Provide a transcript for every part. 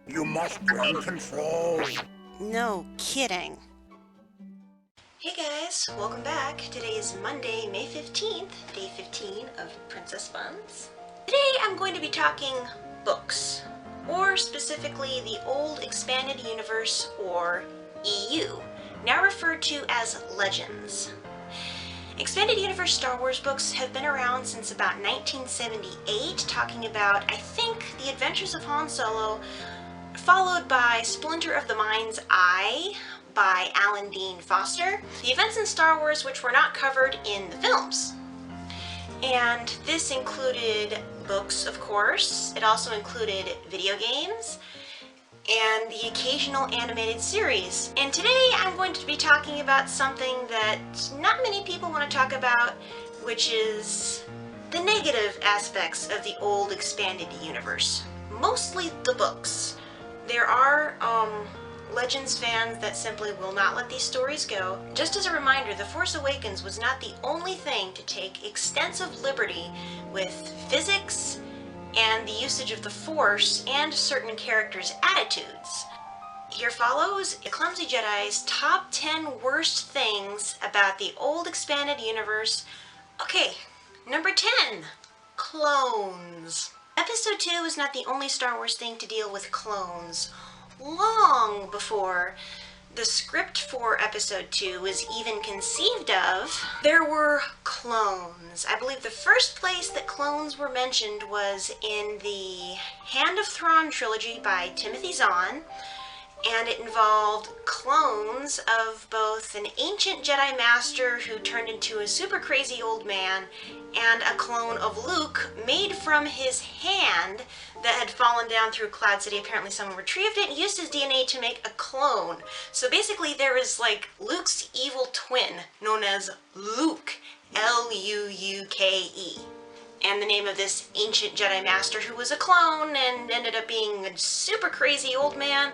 You must gain control. No kidding. Hey guys, welcome back. Today is Monday, May 15th, day 15 of Princess Funds. Today I'm going to be talking books, or specifically the Old Expanded Universe, or EU, now referred to as Legends. Expanded Universe Star Wars books have been around since about 1978, talking about, I think, the adventures of Han Solo, followed by Splinter of the Mind's Eye by Alan Dean Foster, the events in Star Wars which were not covered in the films. And this included books, of course. It also included video games and the occasional animated series. And today I'm going to be talking about something that not many people want to talk about, which is the negative aspects of the old expanded universe. Mostly the books. There are Legends fans that simply will not let these stories go. Just as a reminder, The Force Awakens was not the only thing to take extensive liberty with physics and the usage of the Force and certain characters' attitudes. Here follows TheClumsyJedi's top 10 worst things about the old expanded universe. Okay, number 10, clones. Episode 2 is not the only Star Wars thing to deal with clones. Long before the script for Episode 2 was even conceived of, there were clones. I believe the first place that clones were mentioned was in the Hand of Thrawn trilogy by Timothy Zahn, and it involved clones of both an ancient Jedi Master who turned into a super crazy old man and a clone of Luke made from his hand that had fallen down through Cloud City. Apparently someone retrieved it and used his DNA to make a clone. So basically there is like Luke's evil twin known as Luke, L-U-U-K-E. And the name of this ancient Jedi Master who was a clone and ended up being a super crazy old man,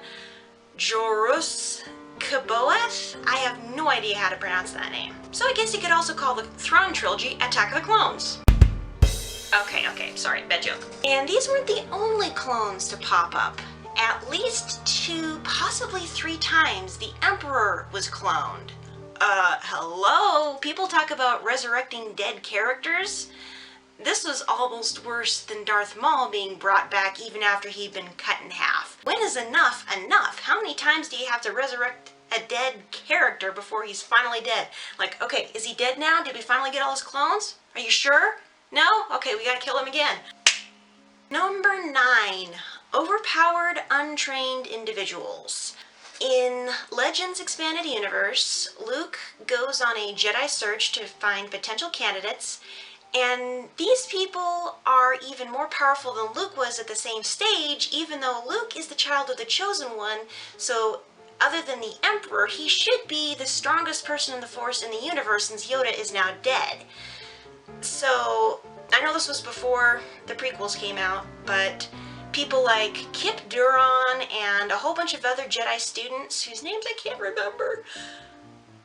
Jorus Kaboeth? I have no idea how to pronounce that name. So I guess you could also call the Thrawn trilogy Attack of the Clones. Okay, sorry, bad joke. And these weren't the only clones to pop up. At least 2, possibly 3 times, the Emperor was cloned. Hello? People talk about resurrecting dead characters? This was almost worse than Darth Maul being brought back even after he'd been cut in half. When is enough enough? How many times do you have to resurrect a dead character before he's finally dead? Like, okay, is he dead now? Did we finally get all his clones? Are you sure? No? Okay, we gotta kill him again. Number 9, overpowered, untrained individuals. In Legends Expanded Universe, Luke goes on a Jedi search to find potential candidates, and these people are even more powerful than Luke was at the same stage, even though Luke is the child of the Chosen One, so other than the Emperor, he should be the strongest person in the Force in the universe since Yoda is now dead. So, I know this was before the prequels came out, but people like Kip Duron and a whole bunch of other Jedi students, whose names I can't remember,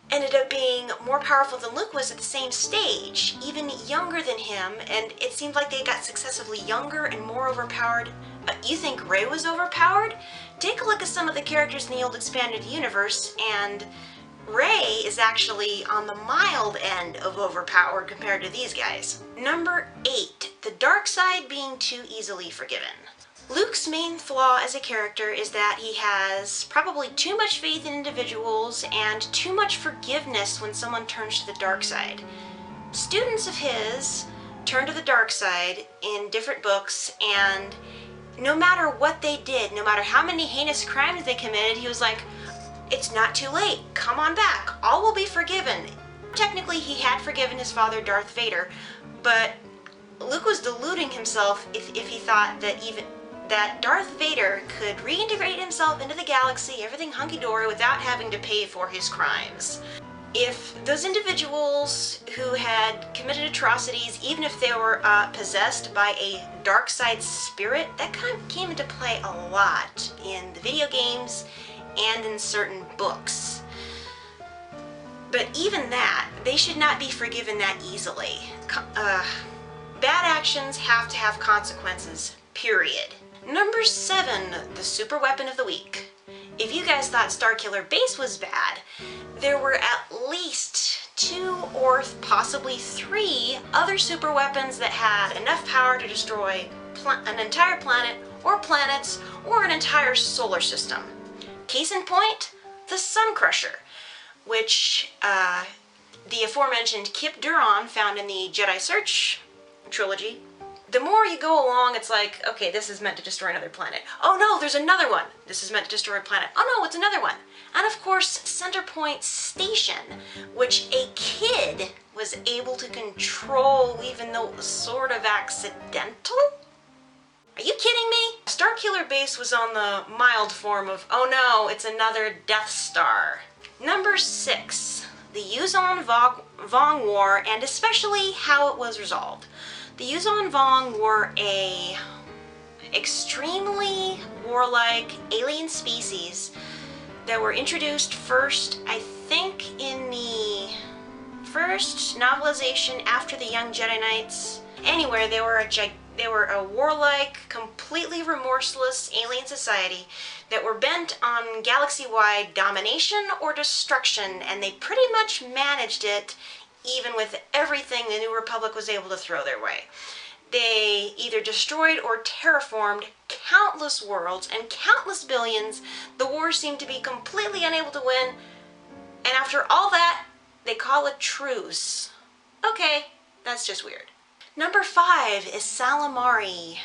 ended up being more powerful than Luke was at the same stage, even younger than him, and it seemed like they got successively younger and more overpowered. You think Rey was overpowered? Take a look at some of the characters in the old expanded universe, and Rey is actually on the mild end of overpowered compared to these guys. Number 8, the dark side being too easily forgiven. Luke's main flaw as a character is that he has probably too much faith in individuals and too much forgiveness when someone turns to the dark side. Students of his turn to the dark side in different books, and no matter what they did, no matter how many heinous crimes they committed, he was like, it's not too late, come on back, all will be forgiven. Technically he had forgiven his father Darth Vader, but Luke was deluding himself if he thought that Darth Vader could reintegrate himself into the galaxy, everything hunky-dory, without having to pay for his crimes. If those individuals who had committed atrocities, even if they were possessed by a dark side spirit, that kind of came into play a lot in the video games and in certain books. But even that, they should not be forgiven that easily. Bad actions have to have consequences, period. Number 7, the super weapon of the week. If you guys thought Starkiller Base was bad, there were at least 2 or possibly 3 other super weapons that had enough power to destroy an entire planet or planets or an entire solar system. Case in point, the Sun Crusher, which the aforementioned Kip Duron found in the Jedi Search trilogy. The more you go along, it's like, okay, this is meant to destroy another planet. Oh no, there's another one. This is meant to destroy a planet. Oh no, it's another one. And of course, Centerpoint Station, which a kid was able to control even though it was sort of accidental? Are you kidding me? Starkiller Base was on the mild form of, oh no, it's another Death Star. Number 6, the Yuzon Vong War, and especially how it was resolved. The Yuzon Vong were a extremely warlike alien species that were introduced first, I think, in the first novelization after the Young Jedi Knights. Anyway, they were a warlike, completely remorseless alien society that were bent on galaxy-wide domination or destruction, and they pretty much managed it even with everything the New Republic was able to throw their way. They either destroyed or terraformed countless worlds and countless billions. The war seemed to be completely unable to win, and after all that, they call a truce. Okay, that's just weird. Number 5 is Salamari.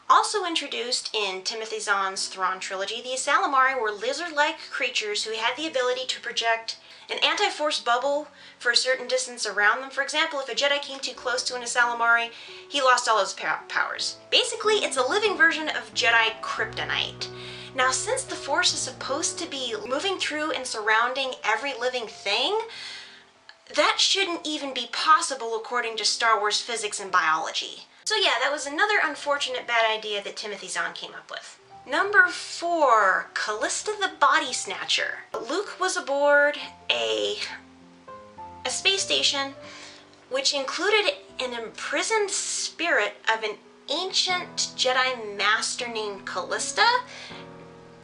Also introduced in Timothy Zahn's Thrawn trilogy, the Salamari were lizard-like creatures who had the ability to project an anti-force bubble for a certain distance around them. For example, if a Jedi came too close to an Salamari, he lost all his powers. Basically, it's a living version of Jedi kryptonite. Now, since the Force is supposed to be moving through and surrounding every living thing, that shouldn't even be possible according to Star Wars physics and biology. So yeah, that was another unfortunate bad idea that Timothy Zahn came up with. Number 4, Callista the Body Snatcher. Luke was aboard a space station which included an imprisoned spirit of an ancient Jedi master named Callista,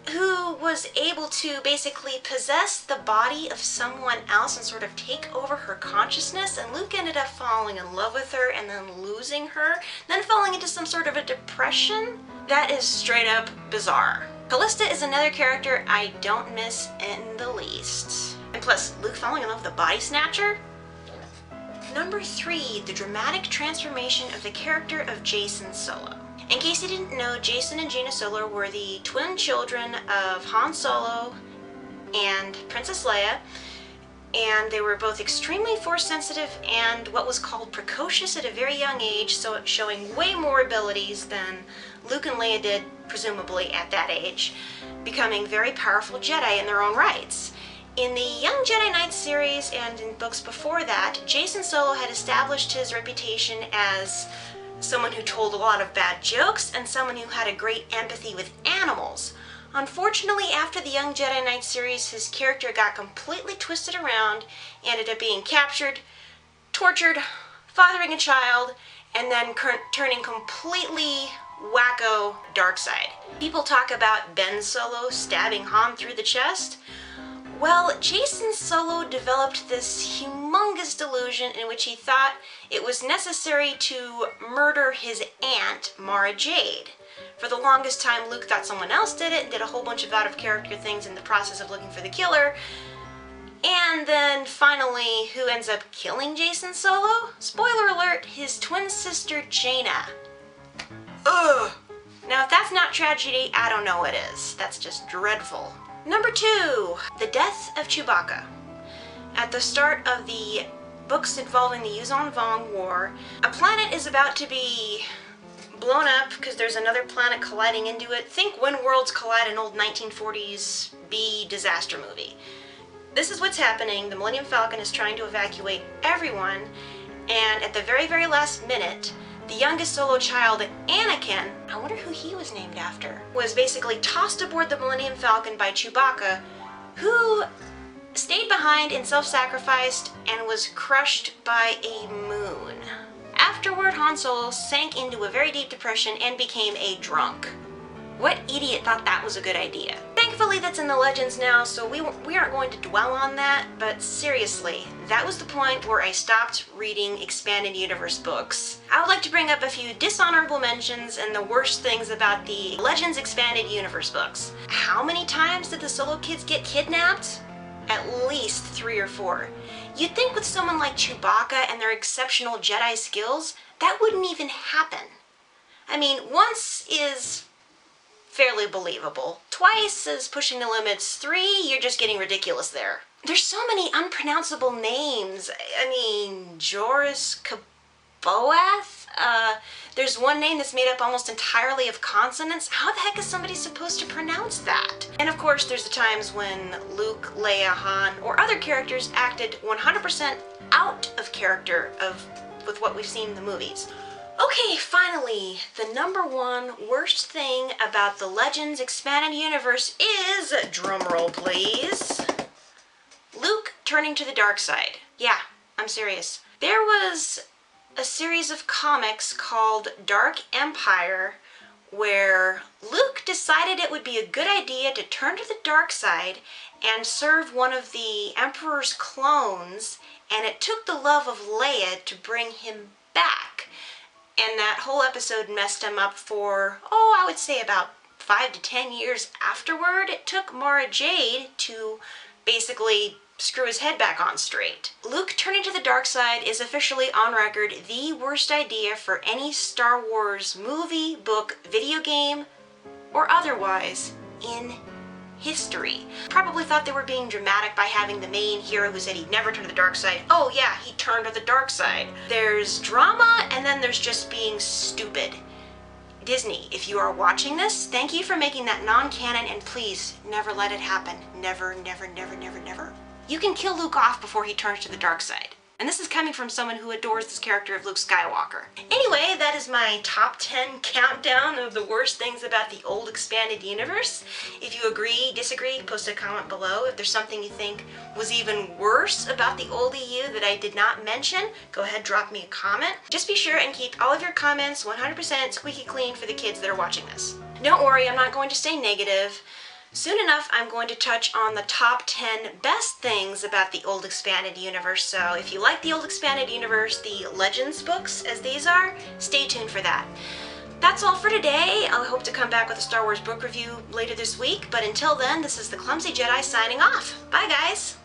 who was able to basically possess the body of someone else and sort of take over her consciousness, and Luke ended up falling in love with her and then losing her, then falling into some sort of a depression. That is straight up bizarre. Callista is another character I don't miss in the least. And plus, Luke falling in love with the Body Snatcher? Number 3, the dramatic transformation of the character of Jacen Solo. In case you didn't know, Jacen and Jaina Solo were the twin children of Han Solo and Princess Leia, and they were both extremely force sensitive and what was called precocious at a very young age, so showing way more abilities than Luke and Leia did, presumably at that age, becoming very powerful Jedi in their own rights. In the Young Jedi Knights series and in books before that, Jacen Solo had established his reputation as someone who told a lot of bad jokes and someone who had a great empathy with animals. Unfortunately, after the Young Jedi Knight series, his character got completely twisted around, ended up being captured, tortured, fathering a child, and then turning completely wacko dark side. People talk about Ben Solo stabbing Han through the chest. Well, Jacen Solo developed this humongous delusion in which he thought it was necessary to murder his aunt, Mara Jade. For the longest time, Luke thought someone else did it and did a whole bunch of out-of-character things in the process of looking for the killer. And then finally, who ends up killing Jacen Solo? Spoiler alert, his twin sister, Jaina. Ugh! Now, if that's not tragedy, I don't know what is. That's just dreadful. Number 2, the death of Chewbacca. At the start of the books involving the Yuzon Vong War, a planet is about to be blown up because there's another planet colliding into it. Think when worlds collide, an old 1940s B disaster movie. This is what's happening. The Millennium Falcon is trying to evacuate everyone, and at the very, very last minute, the youngest Solo child, Anakin, I wonder who he was named after, was basically tossed aboard the Millennium Falcon by Chewbacca, who stayed behind and self-sacrificed and was crushed by a moon. Afterward, Han Han Solo sank into a very deep depression and became a drunk. What idiot thought that was a good idea? Thankfully that's in the legends now, so we aren't going to dwell on that, but seriously, that was the point where I stopped reading expanded universe books. I would like to bring up a few dishonorable mentions and the worst things about the Legends expanded universe books. How many times did the Solo kids get kidnapped? At least 3 or 4. You'd think with someone like Chewbacca and their exceptional Jedi skills, that wouldn't even happen. I mean, once is fairly believable. Twice is pushing the limits. 3, you're just getting ridiculous there. There's so many unpronounceable names. I mean, Joris Kaboath? There's one name that's made up almost entirely of consonants. How the heck is somebody supposed to pronounce that? And of course, there's the times when Luke, Leia, Han, or other characters acted 100% out of character with what we've seen in the movies. Okay, finally, the number 1 worst thing about the Legends expanded universe is, drumroll please, Luke turning to the dark side. Yeah, I'm serious. There was a series of comics called Dark Empire where Luke decided it would be a good idea to turn to the dark side and serve one of the Emperor's clones, and it took the love of Leia to bring him back. And that whole episode messed him up for, I would say about 5 to 10 years afterward. It took Mara Jade to basically screw his head back on straight. Luke turning to the dark side is officially on record the worst idea for any Star Wars movie, book, video game, or otherwise in history. Probably thought they were being dramatic by having the main hero who said he'd never turn to the dark side. Oh yeah, he turned to the dark side. There's drama, and then there's just being stupid. Disney, if you are watching this, thank you for making that non-canon, and please never let it happen. Never, never, never, never, never. You can kill Luke off before he turns to the dark side. And this is coming from someone who adores this character of Luke Skywalker. Anyway, that is my top 10 countdown of the worst things about the old expanded universe. If you agree, disagree, post a comment below. If there's something you think was even worse about the old EU that I did not mention, go ahead, drop me a comment. Just be sure and keep all of your comments 100% squeaky clean for the kids that are watching this. Don't worry, I'm not going to stay negative. Soon enough, I'm going to touch on the top 10 best things about the old expanded universe, so if you like the old expanded universe, the Legends books, as these are, stay tuned for that. That's all for today. I hope to come back with a Star Wars book review later this week, but until then, this is the Clumsy Jedi signing off. Bye, guys!